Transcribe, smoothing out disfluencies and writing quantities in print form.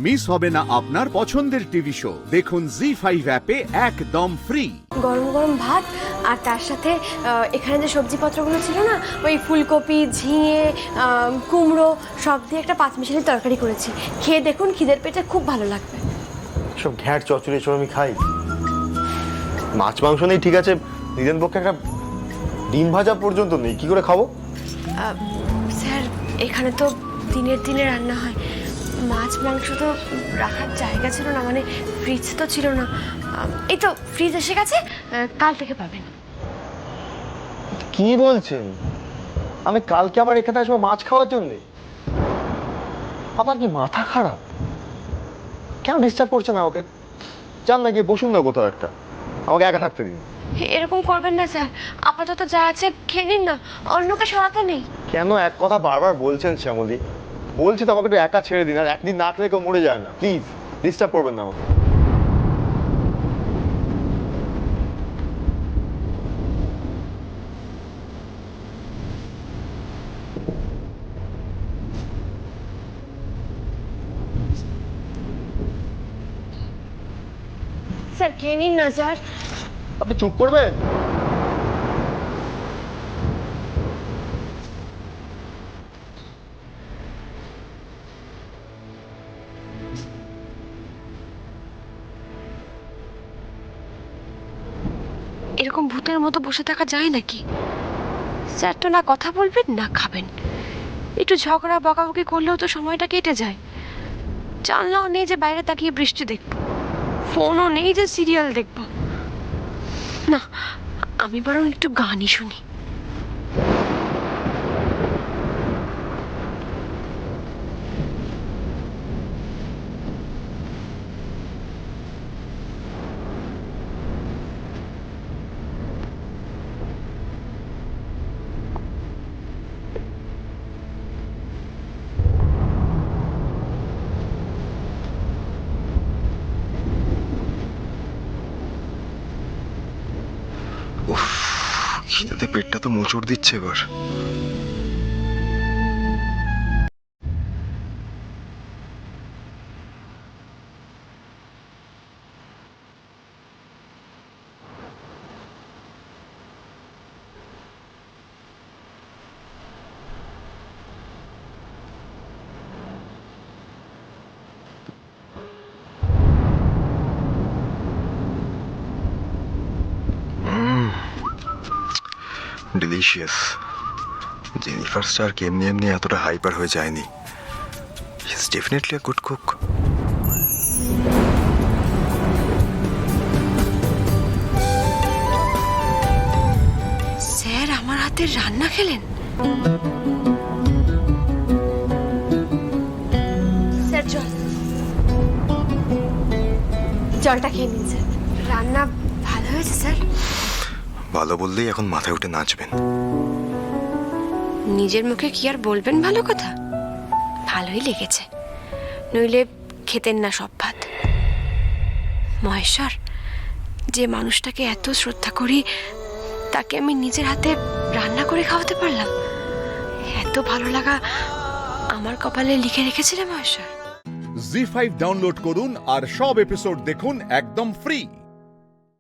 Miss হবে না আপনার পছন্দের টিভি শো। দেখুন জি5 অ্যাপে একদম ফ্রি। গরম গরম ভাত আর তার সাথে এখানে যে সবজিপত্রগুলো ছিল না, ওই ফুলকপি, ঝিঙে, কুমড়ো সব দিয়ে একটা পাঁচমিশালি তরকারি করেছি। খেয়ে দেখুন, খিদের পেটে খুব ভালো লাগবে। সব ঘ্যাট চচ্চড়ি এসব আমি খাই? মাছ মাংস নেই ঠিক আছে, নিজের পক্ষে একটা ডিম ভাজা পর্যন্ত নেই, কি করে খাবো? স্যার, এখানে তো দিনের দিনে রান্না হয়, মাছ মাংস তো রাখার জায়গা ছিল না, মানে ফ্রিজ তো ছিল না। এই তো ফ্রিজ এসে গেছে, কাল থেকে পাবেন। কি বলছেন? আমি কালকে আবার এখানে আসবো মাছ খাওয়ার জন্য? আমার কি মাথা খারাপ? কেন ডিস্টার্ব করছে না ওকে? যান না, গিয়ে বসুন না কোথাও একটা, আমাকে একা থাকতে দিন। এরকম করবেন না স্যার, আপাতত যা আছে খেয়ে নিন না, অন্যকে সরাতে নেই। কেন এক কথা বারবার বলছেন শ্যামলী? বলছি তো আমাকে একটু একা ছেড়ে দিন, আর একদিন না খেলে কেউ মরে যায় না, প্লিজ ডিস্টার্ব করবেন না আমাকে। স্যার খেয়ে নিন না স্যার। আপনি চুপ করবেন? এরকম ভূতের মতো বসে থাকা যায় নাকি? স্যার তো না কথা বলবেন না খাবেন, একটু ঝগড়া বকাবকি করলেও তো সময়টা কেটে যায়। জানলাও নেই যে বাইরে তাকিয়ে বৃষ্টি দেখবো, ফোনও নেই যে সিরিয়াল দেখবো। না, আমি বরং একটু গানই শুনি। খিদেতে পেটটা তো মোচড় দিচ্ছে এবার। ডিলিশিয়াস। জেনিফার স্টার এমনি এমনি এতটা হাইপার হয়ে যায়নি। He is definitely a good cook. Sir আমার হাতের রান্না খেলেন? স্যার জলটা খেয়ে নিন স্যার। রান্না ভালো হয়েছে স্যার? ভালো বললেই এখন মাথায় উঠে নাচবেন। নিজের মুখে কি আর বলবেন ভালো কথা? ভালোই লেগেছে, নইলে খেতেন না সব ভাত। মহেশ্বর, যে মানুষটাকে এত শ্রদ্ধা করি তাকে আমি নিজের হাতে রান্না করে খাওয়াতে পারলাম, এত ভালো লাগা আমার কপালে লিখে রেখেছিলাম মহেশ্বর। জি5 ডাউনলোড করুন আর সব এপিসোড দেখুন একদম ফ্রি।